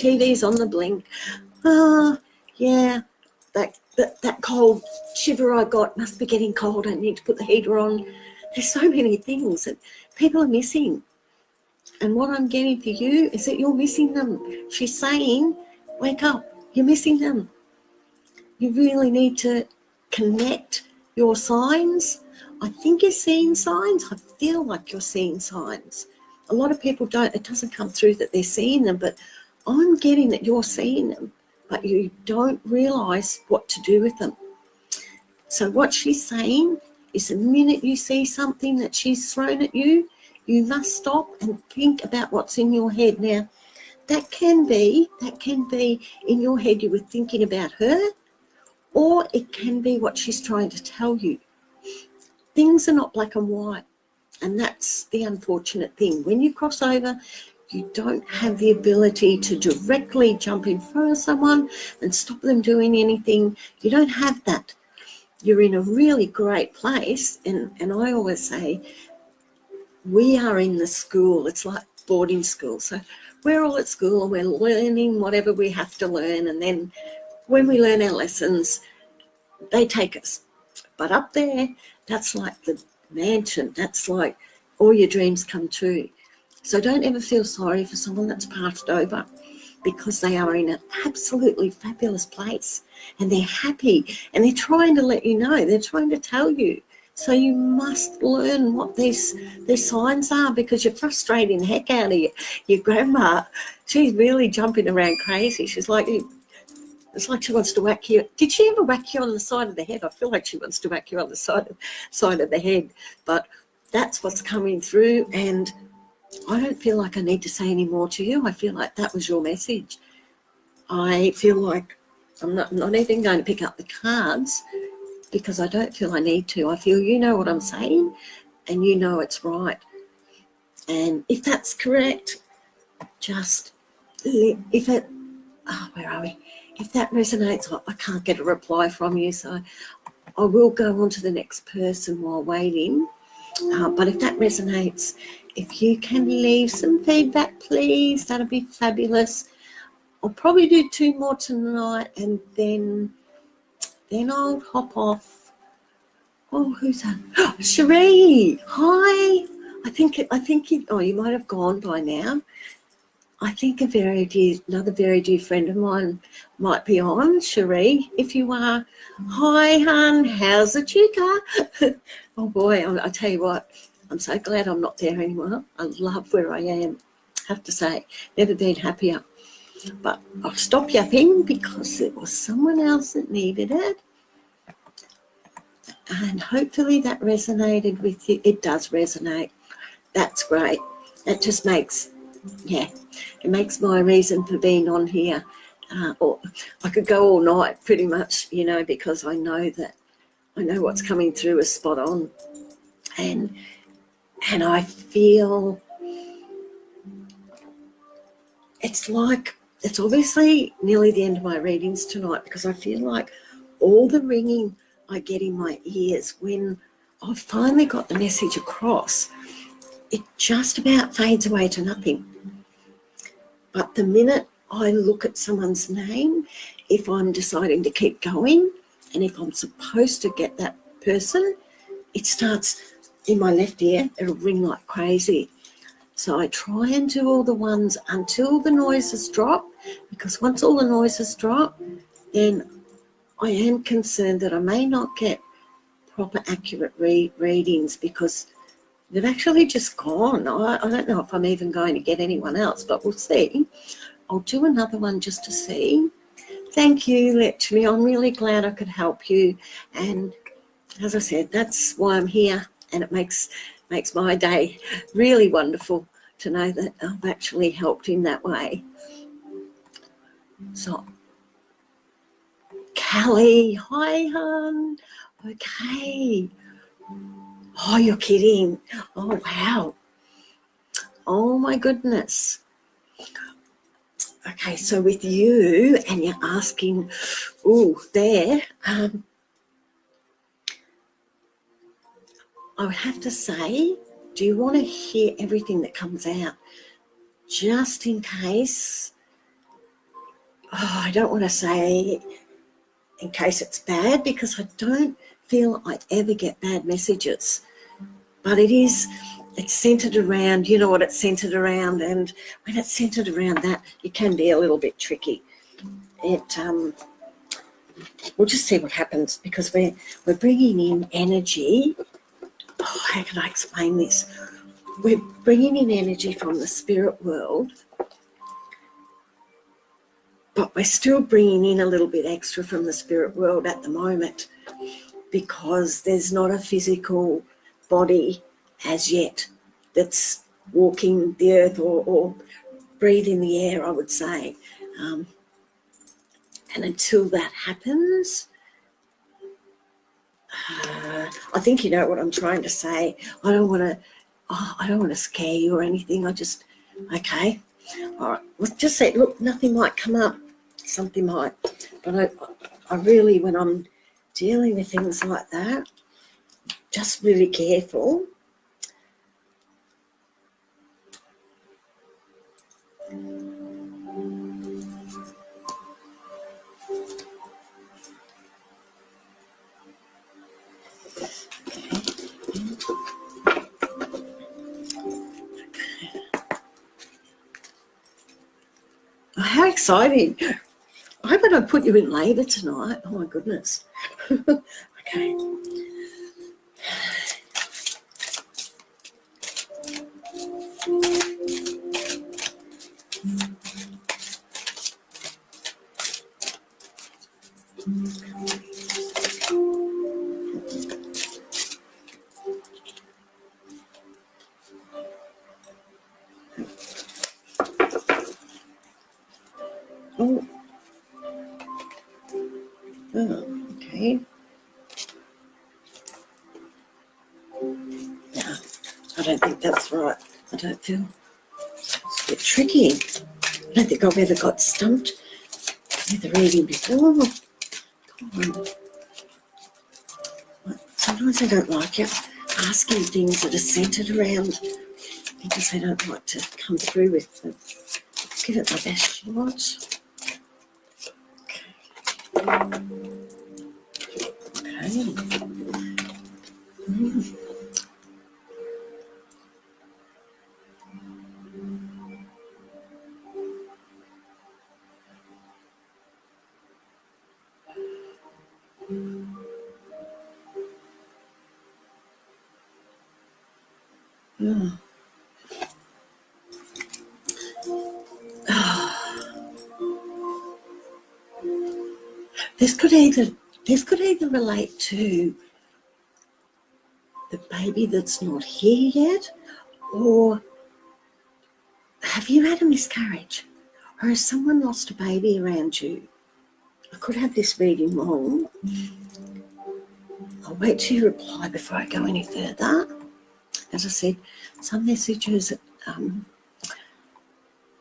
TV's on the blink. Oh, yeah, that cold shiver I got must be getting cold. I need to put the heater on. There's so many things that people are missing. And what I'm getting for you is that you're missing them. She's saying, wake up, you're missing them. You really need to connect your signs. I think you're seeing signs. I feel like you're seeing signs. A lot of people don't. It doesn't come through that they're seeing them, but I'm getting that you're seeing them, but you don't realise what to do with them. So what she's saying is the minute you see something that she's thrown at you, you must stop and think about what's in your head. Now, that can be in your head you were thinking about her, or it can be what she's trying to tell you. Things are not black and white, and that's the unfortunate thing. When you cross over, you don't have the ability to directly jump in front of someone and stop them doing anything. You don't have that. You're in a really great place, and I always say, we are in the school. It's like boarding school. So we're all at school and we're learning whatever we have to learn, and then when we learn our lessons, they take us. But up there, that's like the mansion. That's like all your dreams come true. So don't ever feel sorry for someone that's passed over, because they are in an absolutely fabulous place and they're happy and they're trying to let you know. They're trying to tell you. So you must learn what these signs are, because you're frustrating the heck out of your grandma. She's really jumping around crazy. She's like, it's like she wants to whack you. Did she ever whack you on the side of the head? I feel like she wants to whack you on the side of the head. But that's what's coming through, and I don't feel like I need to say any more to you. I feel like that was your message. I feel like I'm not even going to pick up the cards, because I don't feel I need to. I feel you know what I'm saying and you know it's right. And if that's correct, just if it, where are we? If that resonates, I can't get a reply from you, so I will go on to the next person while waiting. But if that resonates, if you can leave some feedback, please, that'd be fabulous. I'll probably do 2 more tonight, and then I'll hop off. Oh, who's that? Oh, Cherie, hi. I think you might have gone by now. I think another very dear friend of mine might be on. Cherie, if you are, hi, hun, how's the chica? Oh boy, I tell you what, I'm so glad I'm not there anymore. I love where I am, have to say, never been happier. But I'll stop yapping because it was someone else that needed it. And hopefully that resonated with you. It does resonate. That's great. That just makes, it makes my reason for being on here. Or I could go all night pretty much, because I know what's coming through is spot on. And I feel it's obviously nearly the end of my readings tonight, because I feel like all the ringing I get in my ears when I've finally got the message across, it just about fades away to nothing. But the minute I look at someone's name, if I'm deciding to keep going and if I'm supposed to get that person, it starts in my left ear, it'll ring like crazy. So I try and do all the ones until the noises drop, because once all the noises drop, then I am concerned that I may not get proper accurate readings, because they've actually just gone. I don't know if I'm even going to get anyone else, but we'll see. I'll do another one just to see. Thank you, Letchme. I'm really glad I could help you. And as I said, that's why I'm here, and it makes my day really wonderful to know that I've actually helped in that way. So, Callie, hi, hon. Okay. Oh, you're kidding. Oh, wow. Oh, my goodness. Okay, so with you, and you're asking, there, I would have to say, do you want to hear everything that comes out? Just in case I don't want to say in case it's bad, because I don't feel I ever get bad messages. But it's centered around, you know what it's centered around, and when it's centered around that, it can be a little bit tricky. We'll just see what happens, because we're bringing in energy. Oh, how can I explain this? We're bringing in energy from the spirit world, but we're still bringing in a little bit extra from the spirit world at the moment, because there's not a physical body as yet that's walking the earth or breathing the air, I would say. And until that happens, I think you know what I'm trying to say. I don't want to scare you or anything. Okay, all right. Let's just say, look, nothing might come up. Something might, but I really, when I'm dealing with things like that, just really careful. Oh, how exciting. I hope I don't put you in labour tonight. Oh, my goodness. Okay. Oh. Oh, okay. No, I don't think that's right. I don't feel it's a bit tricky. I don't think I've ever got stumped with a reading before. Come on. Sometimes I don't like it asking things that are centered around, because I don't like to come through with them. Give it my best shot. Okay. Oh. This could either relate to the baby that's not here yet, or have you had a miscarriage, or has someone lost a baby around you? I could have this reading wrong. I'll wait till you reply before I go any further. As I said, some messages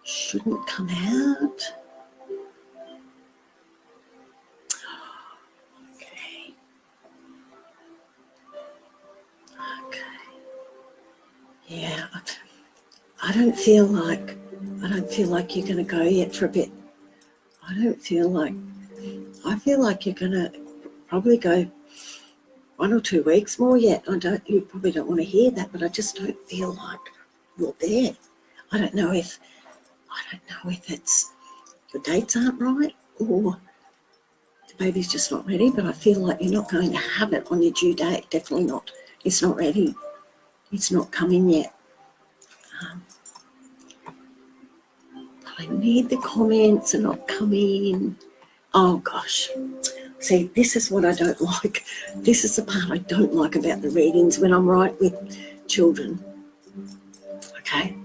shouldn't come out. Okay. Yeah, I don't feel like you're going to go yet for a bit. I feel like you're going to probably go 1 or 2 weeks more yet. You probably don't want to hear that, but I just don't feel like you're there. I don't know if it's the dates aren't right, or the baby's just not ready, but I feel like you're not going to have it on your due date. Definitely not. It's not ready. It's not coming yet. I need the comments are not coming. Oh, gosh. See, this is what I don't like. This is the part I don't like about the readings when I'm right with children. Okay.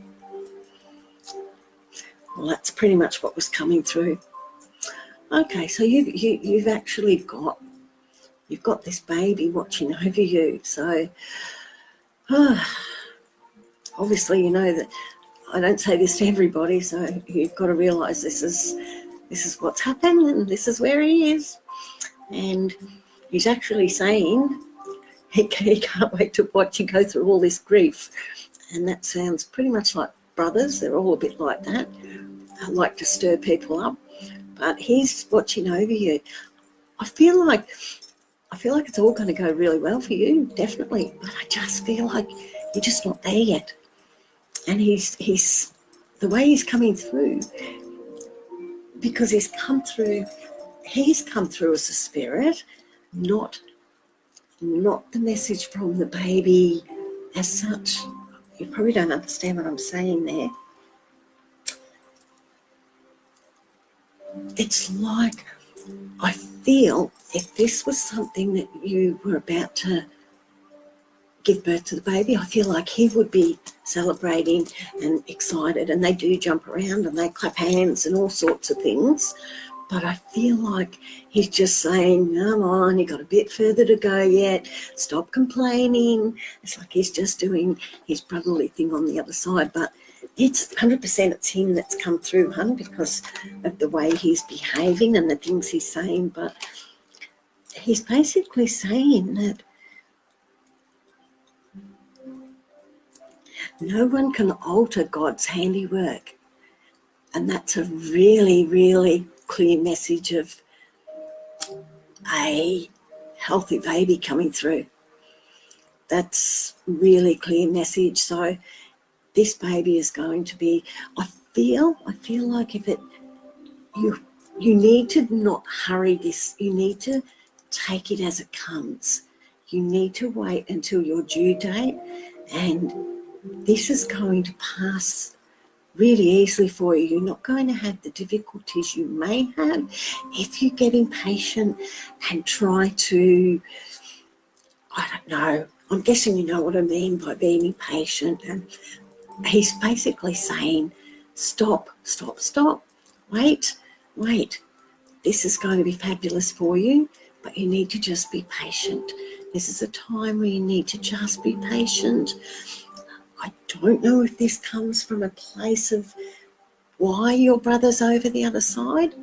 Well, that's pretty much what was coming through. Okay, so you've actually got this baby watching over you. So obviously, you know that I don't say this to everybody, so you've got to realise this is what's happened, and this is where he is. And he's actually saying he can't wait to watch you go through all this grief. And that sounds pretty much like brothers. They're all a bit like that. I like to stir people up. but he's watching over you. I feel like it's all going to go really well for you, definitely. But I just feel like you're just not there yet. And he's the way he's coming through, because he's come through as a spirit, not the message from the baby as such. You probably don't understand what I'm saying there. It's like, I feel if this was something that you were about to give birth to the baby, I feel like he would be celebrating and excited, and they do jump around and they clap hands and all sorts of things. But I feel like he's just saying, come on, you got a bit further to go yet. Stop complaining. It's like he's just doing his brotherly thing on the other side. But it's 100% it's him that's come through, hun, because of the way he's behaving and the things he's saying. But he's basically saying that no one can alter God's handiwork. And that's a really, really clear message of a healthy baby coming through. That's really clear message. So this baby is going to be, I feel like if it, you need to not hurry this. You need to take it as it comes. You need to wait until your due date, and this is going to pass really easily for you. You're not going to have the difficulties you may have if you get impatient and try to, I don't know, I'm guessing you know what I mean by being impatient. And he's basically saying, stop, wait. This is going to be fabulous for you, but you need to just be patient. This is a time where you need to just be patient. I don't know if this comes from a place of why your brother's over the other side.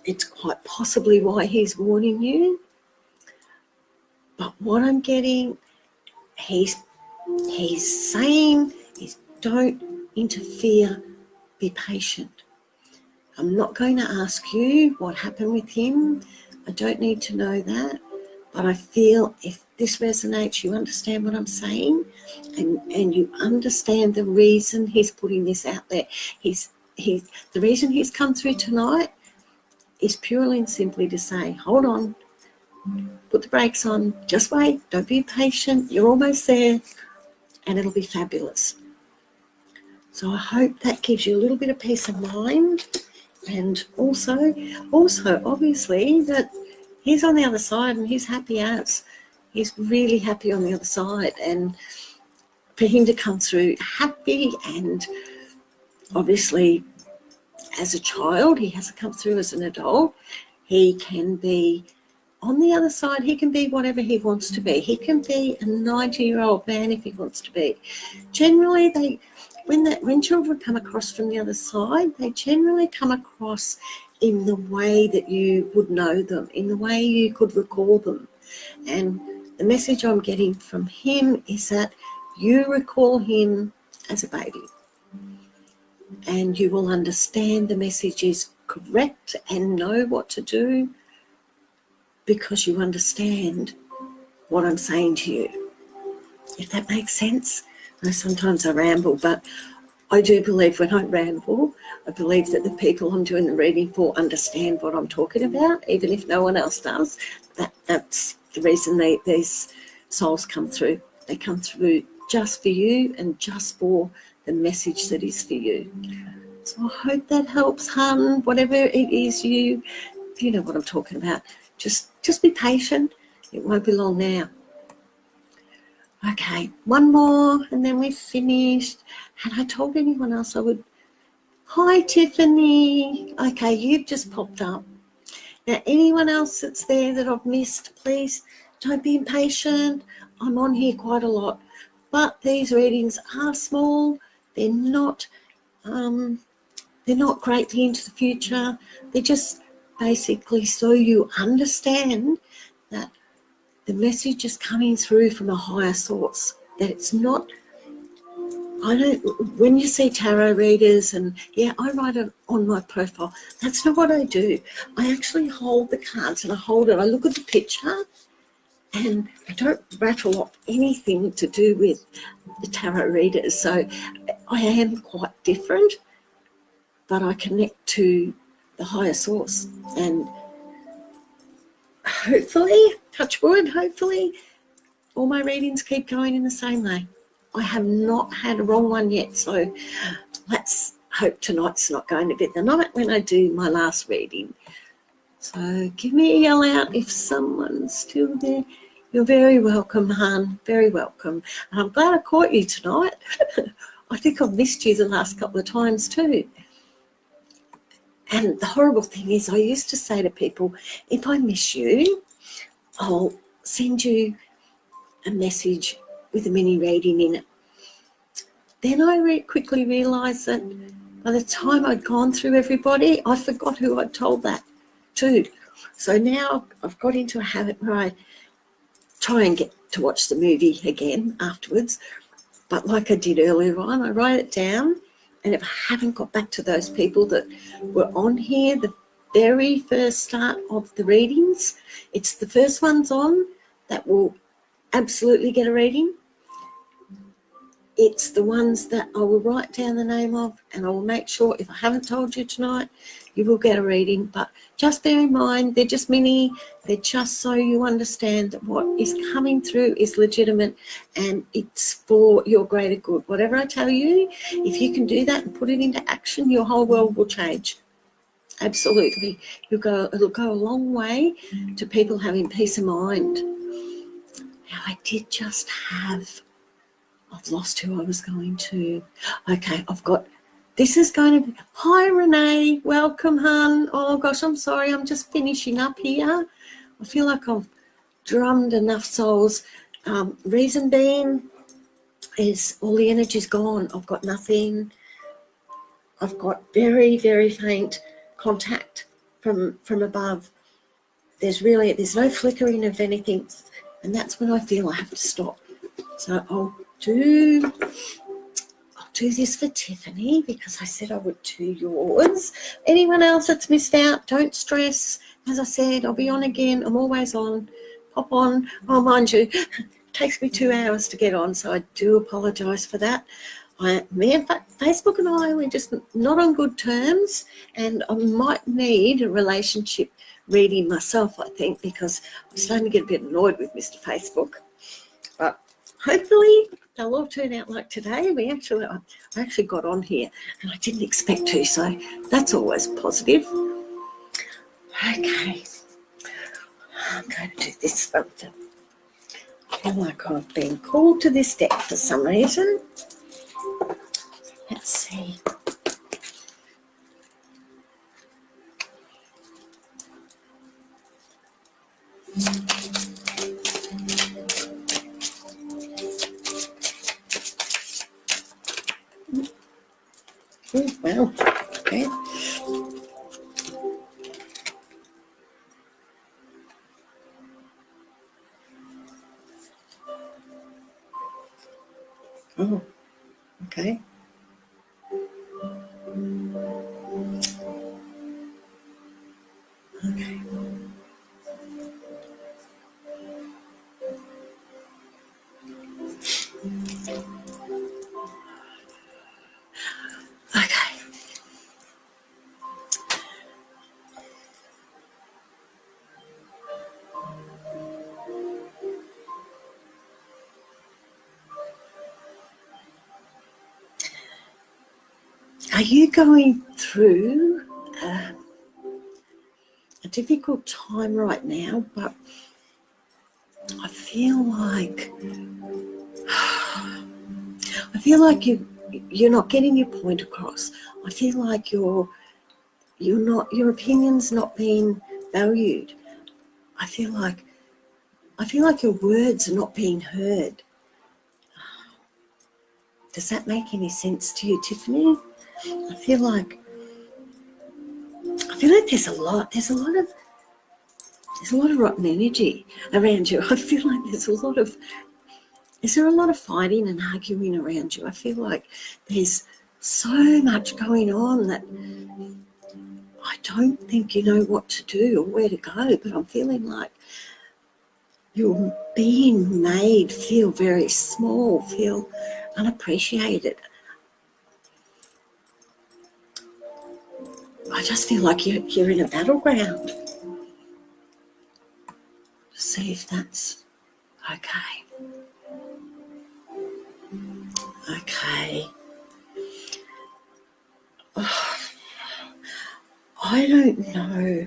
It's quite possibly why he's warning you. But what I'm getting, he's saying is don't interfere, be patient. I'm not going to ask you what happened with him. I don't need to know that. But I feel if this resonates, you understand what I'm saying, and you understand the reason he's putting this out there. The reason he's come through tonight is purely and simply to say, hold on, put the brakes on, just wait, don't be impatient, you're almost there, and it'll be fabulous. So I hope that gives you a little bit of peace of mind, and also obviously that he's on the other side and he's happy as. He's really happy on the other side, and for him to come through happy, and obviously as a child, he hasn't come through as an adult. He can be on the other side, he can be whatever he wants to be. He can be a 90-year-old man if he wants to be. Generally, when children come across from the other side, they generally come across in the way that you would know them, in the way you could recall them. And the message I'm getting from him is that you recall him as a baby, and you will understand the message is correct and know what to do because you understand what I'm saying to you. If that makes sense. I know sometimes I ramble, but I do believe when I ramble, I believe that the people I'm doing the reading for understand what I'm talking about, even if no one else does. That's the reason these souls come through. They come through just for you and just for the message that is for you. So I hope that helps, hun. Whatever it is you know what I'm talking about. Just be patient. It won't be long now. Okay, one more and then we're finished. Had I told anyone else I would? Hi, Tiffany. Okay, you've just popped up. Now, anyone else that's there that I've missed, please don't be impatient. I'm on here quite a lot. But these readings are small. They're not greatly into the future. They're just basically so you understand that the message is coming through from a higher source, that it's not I don't, when you see tarot readers and, yeah, I write it on my profile. That's not what I do. I actually hold the cards and I hold it. I look at the picture and I don't rattle off anything to do with the tarot readers. So I am quite different, but I connect to the higher source. And hopefully, touch wood, hopefully, all my readings keep going in the same way. I have not had a wrong one yet, so let's hope tonight's not going to be the night when I do my last reading. So give me a yell out if someone's still there. You're very welcome, hon, very welcome. And I'm glad I caught you tonight. I think I've missed you the last couple of times too. And the horrible thing is I used to say to people, if I miss you, I'll send you a message with a mini reading in it. Then I quickly realised that by the time I'd gone through everybody, I forgot who I'd told that to. So now I've got into a habit where I try and get to watch the movie again afterwards. But like I did earlier on, I write it down. And if I haven't got back to those people that were on here, the very first start of the readings, it's the first ones on that will absolutely get a reading. It's the ones that I will write down the name of, and I will make sure if I haven't told you tonight, you will get a reading. But just bear in mind, they're just mini, they're just so you understand that what is coming through is legitimate and it's for your greater good. Whatever I tell you, if you can do that and put it into action, your whole world will change. Absolutely. It'll go a long way to people having peace of mind. Now, I did just have... I've lost who I was going to. Okay, this is going to be, hi Renee, welcome hun. Oh gosh, I'm sorry, I'm just finishing up here. I feel like I've drummed enough souls. Reason being is all the energy's gone. I've got nothing. I've got very, very faint contact from above. There's no flickering of anything, and that's when I feel I have to stop. So I'll do this for Tiffany because I said I would do yours. Anyone else that's missed out, don't stress. As I said, I'll be on again. I'm always on. Pop on. Oh, mind you, it takes me 2 hours to get on, so I do apologise for that. Me and Facebook and I, we're just not on good terms, and I might need a relationship reading myself, I think, because I'm starting to get a bit annoyed with Mr. Facebook. But hopefully they'll all turn out like today. I actually got on here and I didn't expect to, so that's always positive. Okay, I'm going to do this one. I feel like I've been called to this deck for some reason. Let's see. Oh, wow. Okay. Oh, okay. Okay. Okay. Are you going through a difficult time right now? But I feel like you're not getting your point across. I feel like your opinion's not being valued. I feel like your words are not being heard. Does that make any sense to you, Tiffany? I feel like there's a lot of rotten energy around you. I feel like there's a lot of Is there a lot of fighting and arguing around you? I feel like there's so much going on that I don't think you know what to do or where to go, but I'm feeling like you're being made feel very small, feel unappreciated. I just feel like you're in a battleground. See if that's okay. Okay. Oh, I don't know.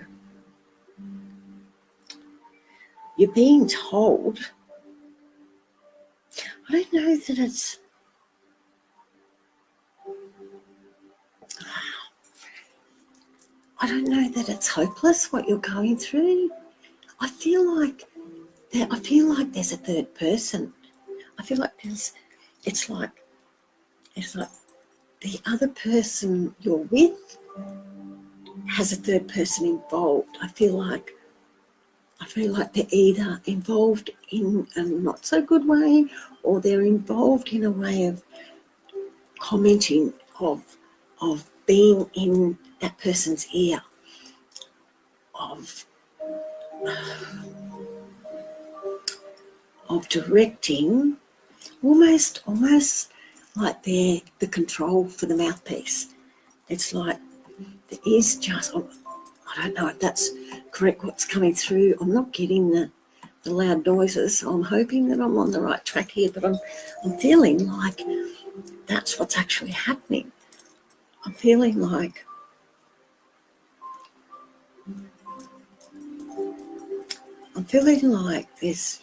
You're being told. I don't know that it's. I don't know that it's hopeless what you're going through. I feel like there's a third person. I feel like it's like the other person you're with has a third person involved. I feel like they're either involved in a not so good way, or they're involved in a way of commenting, of being in that person's ear, of directing, almost like they're the control for the mouthpiece. It's like there is just, I don't know if that's correct what's coming through. I'm not getting the loud noises. I'm hoping that I'm on the right track here, but I'm feeling like that's what's actually happening. I'm feeling like there's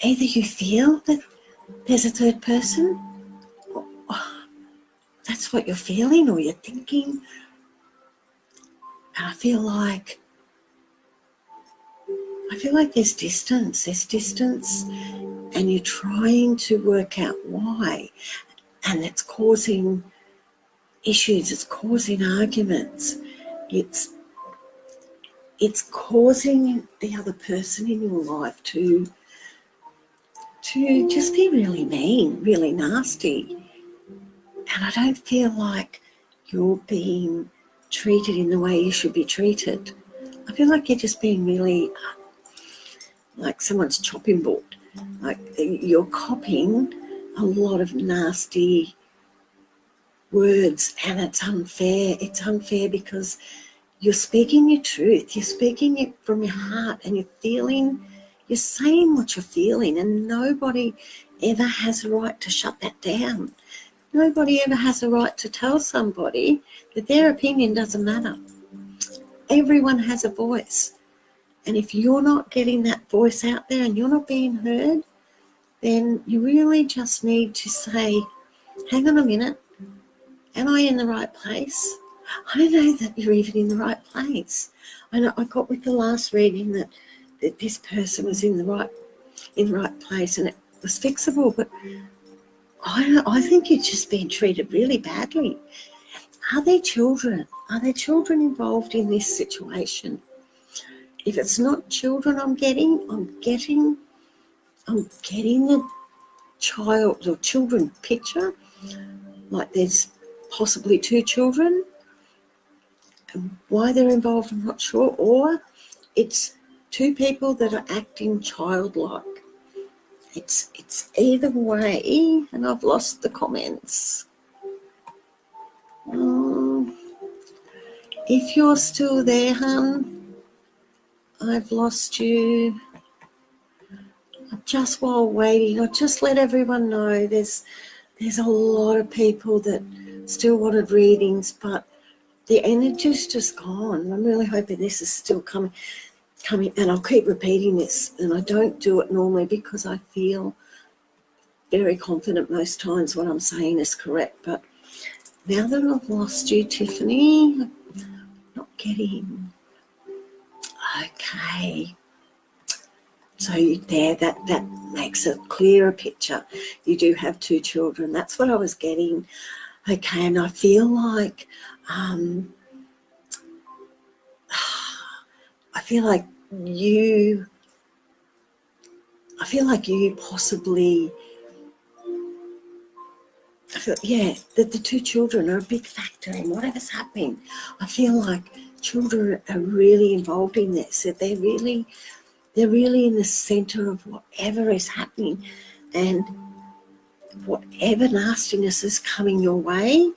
either you feel that there's a third person, or that's what you're feeling or you're thinking. And I feel like there's distance, and you're trying to work out why, and it's causing issues, it's causing arguments, it's causing the other person in your life to just be really mean, really nasty. And I don't feel like you're being treated in the way you should be treated. I feel like you're just being really like someone's chopping board. Like you're copying a lot of nasty words, and it's unfair. It's unfair because you're speaking your truth. You're speaking it from your heart, and you're saying what you're feeling, and nobody ever has a right to shut that down. Nobody ever has a right to tell somebody that their opinion doesn't matter. Everyone has a voice. And if you're not getting that voice out there and you're not being heard, then you really just need to say, hang on a minute, am I in the right place? I don't know that you're even in the right place. I know I got with the last reading that this person was in the right place and it was fixable, but I think you're just being treated really badly. Are there children? Are there children involved in this situation? If it's not children I'm getting the child or children picture, like there's possibly two children, and why they're involved I'm not sure, or it's two people that are acting childlike. It's either way, and I've lost the comments. If you're still there, hun, I've lost you. Just while waiting, I'll just let everyone know there's a lot of people that still wanted readings, but the energy's just gone. I'm really hoping this is still coming, and I'll keep repeating this, and I don't do it normally because I feel very confident most times what I'm saying is correct, but now that I've lost you, Tiffany, I'm not getting. Okay. So there, that makes a clearer picture. You do have two children. That's what I was getting. Okay, and I feel like you I feel like you possibly, that the two children are a big factor in whatever's happening. I feel like children are really involved in this, that they're really in the centre of whatever is happening, and whatever nastiness is coming your way,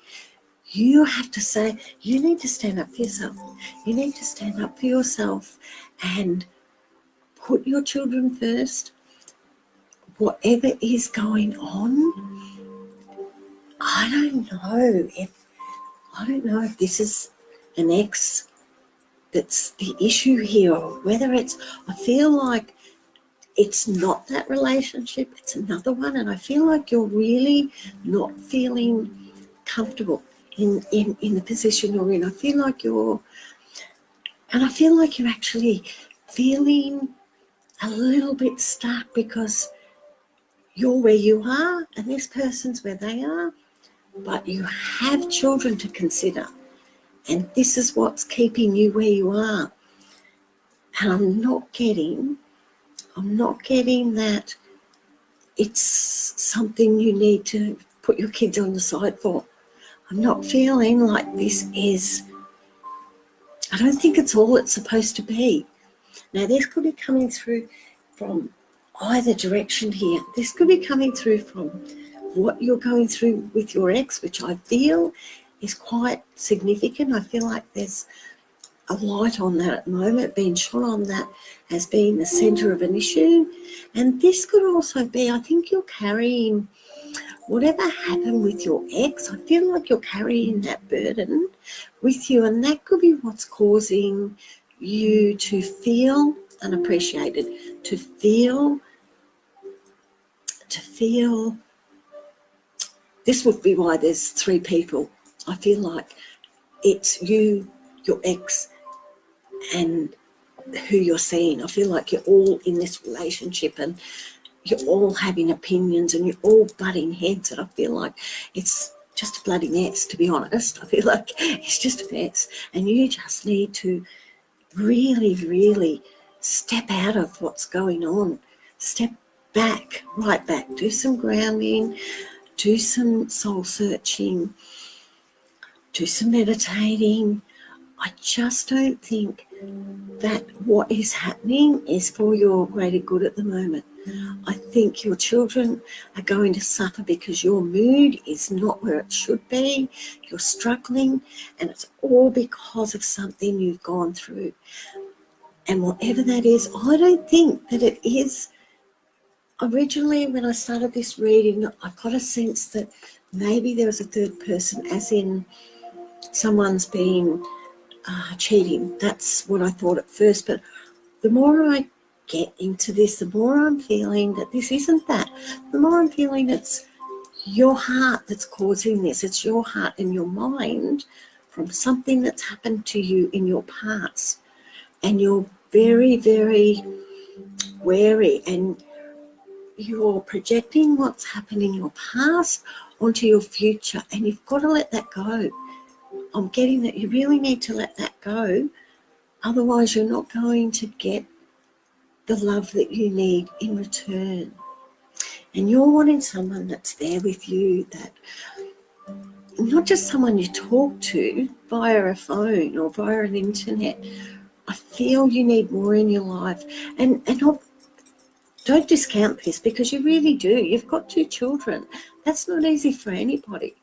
you have to say, you need to stand up for yourself. You need to stand up for yourself and put your children first. Whatever is going on, I don't know if this is an ex that's the issue here, or whether it's, I feel like it's not that relationship, it's another one, and I feel like you're really not feeling comfortable in the position you're in. I feel like you're actually feeling a little bit stuck because you're where you are and this person's where they are, but you have children to consider, and this is what's keeping you where you are. And I'm not getting that it's something you need to put your kids on the side for. I'm not feeling like this is, I don't think it's all it's supposed to be. Now, this could be coming through from either direction here. This could be coming through from what you're going through with your ex, which I feel is quite significant. I feel like there's a light on that at the moment, being shone on that as being the centre of an issue. And this could also be, I think you're carrying whatever happened with your ex. I feel like you're carrying that burden with you, and that could be what's causing you to feel unappreciated, to feel this would be why there's three people. I feel like it's you, your ex, and who you're seeing. I feel like you're all in this relationship and you're all having opinions and you're all butting heads, and I feel like it's just a bloody mess, to be honest. I feel like it's just a mess, and you just need to really, really step out of what's going on. Step back, right back, do some grounding, do some soul searching, do some meditating. I just don't think that what is happening is for your greater good at the moment. I think your children are going to suffer because your mood is not where it should be. You're struggling, and it's all because of something you've gone through. And whatever that is, I don't think that it is. Originally, when I started this reading, I got a sense that maybe there was a third person, as in someone's been cheating. That's what I thought at first. But the more I get into this, the more I'm feeling that this isn't that. The more I'm feeling it's your heart that's causing this. It's your heart and your mind from something that's happened to you in your past. And you're very, very wary, and you're projecting what's happened in your past onto your future, and you've got to let that go. I'm getting that you really need to let that go. Otherwise, you're not going to get the love that you need in return. And you're wanting someone that's there with you, that not just someone you talk to via a phone or via an internet. I feel you need more in your life. And don't discount this, because you really do. You've got two children. That's not easy for anybody.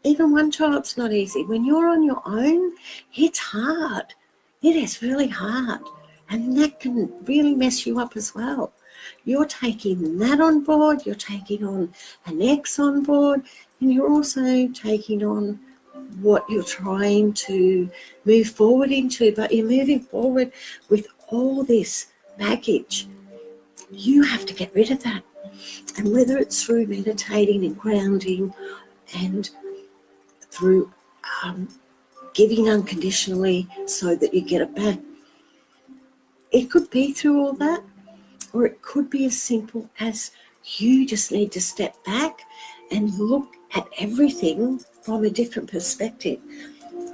Even one child's not easy. When you're on your own, it's hard. It is really hard. And that can really mess you up as well. You're taking that on board, you're taking on an ex on board, and you're also taking on what you're trying to move forward into, but you're moving forward with all this baggage. You have to get rid of that. And whether it's through meditating and grounding and through giving unconditionally so that you get it back, it could be through all that, or it could be as simple as you just need to step back and look at everything from a different perspective.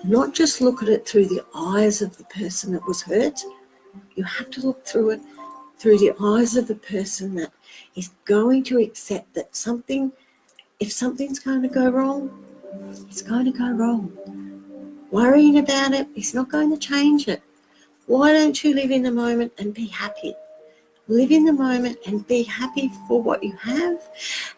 Not just look at it through the eyes of the person that was hurt. You have to look through it through the eyes of the person that is going to accept that if something's going to go wrong, it's going to go wrong. Worrying about it is not going to change it. Why don't you live in the moment and be happy? Live in the moment and be happy for what you have.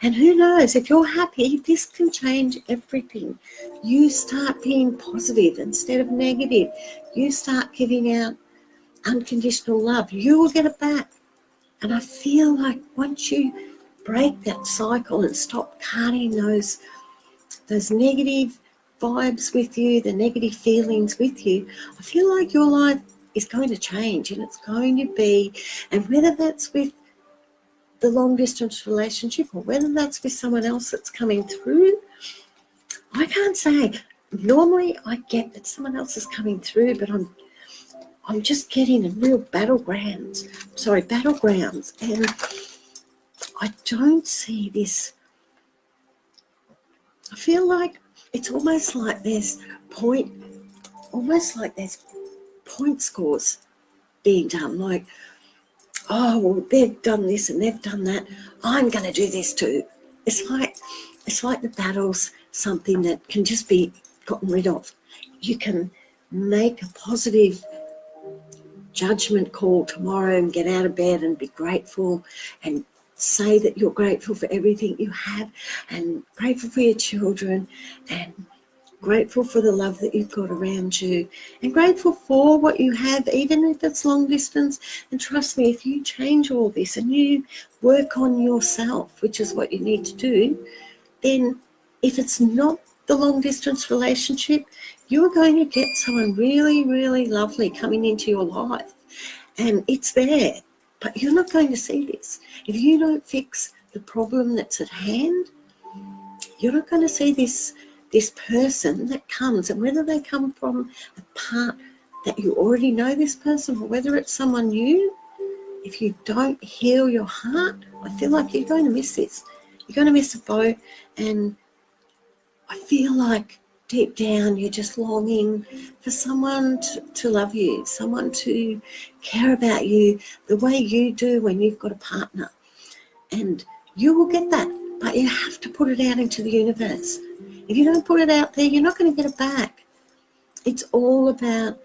And who knows, if you're happy, this can change everything. You start being positive instead of negative. You start giving out unconditional love. You will get it back. And I feel like once you break that cycle and stop carrying those negative vibes with you, the negative feelings with you, I feel like your life is going to change, and it's going to be, and whether that's with the long distance relationship or whether that's with someone else that's coming through, I can't say. Normally I get that someone else is coming through, but I'm just getting in real battlegrounds, and I don't see this. I feel like it's almost like there's point scores being done, like, oh, well, they've done this and they've done that, I'm going to do this too. It's like the battle's something that can just be gotten rid of. You can make a positive judgment call tomorrow and get out of bed and be grateful and say that you're grateful for everything you have and grateful for your children and grateful for the love that you've got around you and grateful for what you have, even if it's long distance. And trust me, if you change all this and you work on yourself, which is what you need to do, then if it's not the long distance relationship, you're going to get someone really, really lovely coming into your life, and it's there, but you're not going to see this. If you don't fix the problem that's at hand, you're not going to see this person that comes, and whether they come from a part that you already know this person or whether it's someone new, if you don't heal your heart, I feel like you're going to miss this. You're going to miss the boat, and I feel like deep down you're just longing for someone to love you, someone to care about you the way you do when you've got a partner. And you will get that, but you have to put it out into the universe. If you don't put it out there, you're not going to get it back. It's all about,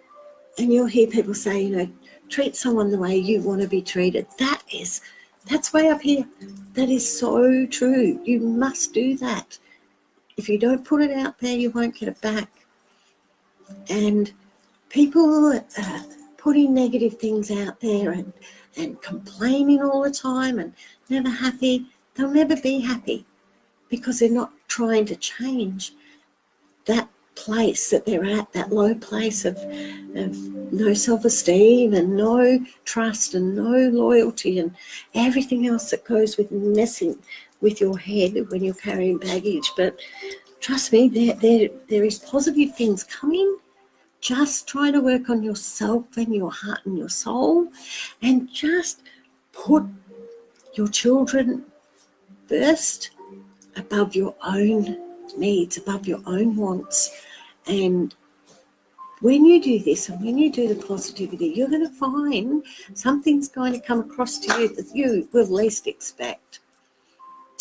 and you'll hear people say, treat someone the way you want to be treated. That's way up here. That is so true. You must do that. If you don't put it out there, you won't get it back. And people putting negative things out there and complaining all the time and never happy, they'll never be happy because they're not trying to change that place that they're at, that low place of no self-esteem and no trust and no loyalty and everything else that goes with messing with your head when you're carrying baggage. But trust me, there is positive things coming. Just try to work on yourself and your heart and your soul, and just put your children first above your own needs, above your own wants. And when you do this and when you do the positivity, you're going to find something's going to come across to you that you will least expect,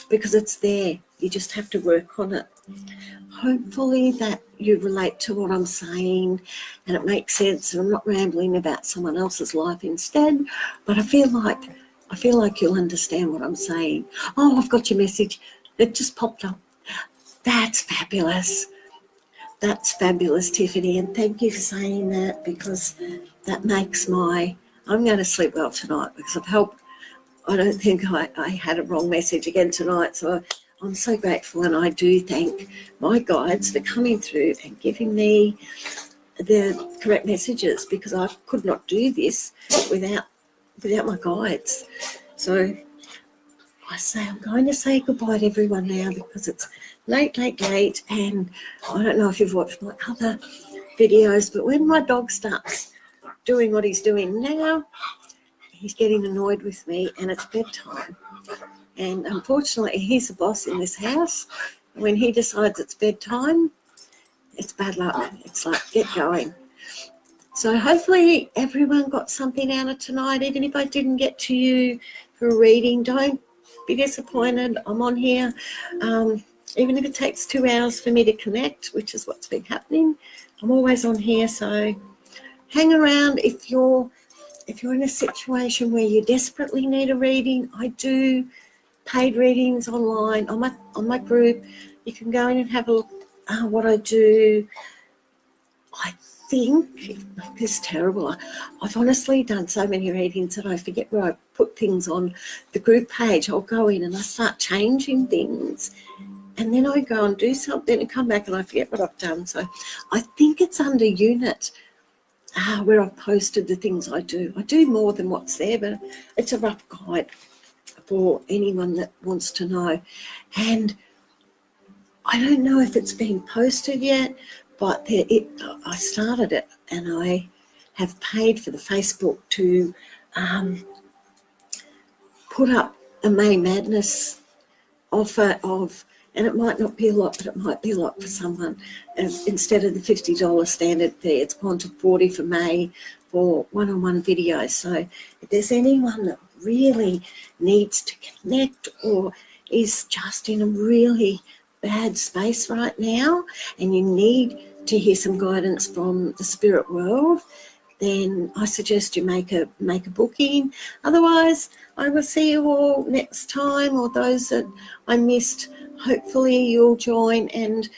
because it's there. You just have to work on it. Hopefully that you relate to what I'm saying and it makes sense, and I'm not rambling about someone else's life instead, but I feel like you'll understand what I'm saying. Oh, I've got your message. It just popped up. That's fabulous. That's fabulous, Tiffany, and thank you for saying that, because that makes I'm going to sleep well tonight, because I don't think I had a wrong message again tonight. So I'm so grateful, and I do thank my guides for coming through and giving me the correct messages, because I could not do this without my guides. So I'm going to say goodbye to everyone now, because it's late, and I don't know if you've watched my other videos, but when my dog starts doing what he's doing now, he's getting annoyed with me, and it's bedtime. And unfortunately, he's the boss in this house. When he decides it's bedtime, it's bad luck. It's like, get going. So hopefully everyone got something out of tonight. Even if I didn't get to you for a reading, don't be disappointed. I'm on here. Even if it takes 2 hours for me to connect, which is what's been happening, I'm always on here. So hang around. If you're in a situation where you desperately need a reading, I do paid readings online on my group. You can go in and have a look what I do. I think it's terrible. I've honestly done so many readings that I forget where I put things on the group page. I'll go in and I start changing things, and then I go and do something and come back and I forget what I've done. So I think it's under unit where I've posted the things I do. I do more than what's there, but it's a rough guide for anyone that wants to know. And I don't know if it's been posted yet, but I started it, and I have paid for the Facebook to put up a May Madness offer of, and it might not be a lot, but it might be a lot for someone. Instead of the $50 standard fee, it's gone to $40 for May for one-on-one videos. So if there's anyone that really needs to connect or is just in a really bad space right now and you need to hear some guidance from the spirit world, then I suggest you make a booking. Otherwise, I will see you all next time, or those that I missed, hopefully you'll join and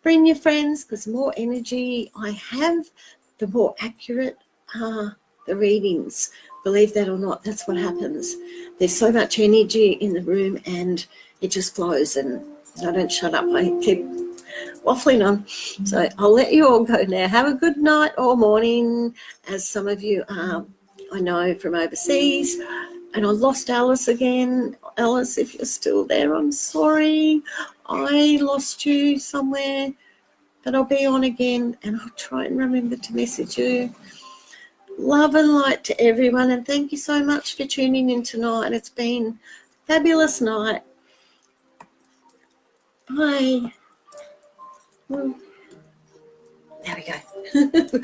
bring your friends, because the more energy I have, the more accurate are the readings. Believe that or not, that's what happens. There's so much energy in the room and it just flows, and I don't shut up. I keep waffling on. So I'll let you all go now. Have a good night or morning, as some of you are, I know, from overseas. And I lost Alice again. Alice, if you're still there, I'm sorry. I lost you somewhere, but I'll be on again and I'll try and remember to message you. Love and light to everyone, and thank you so much for tuning in tonight. It's been a fabulous night. Bye. There we go.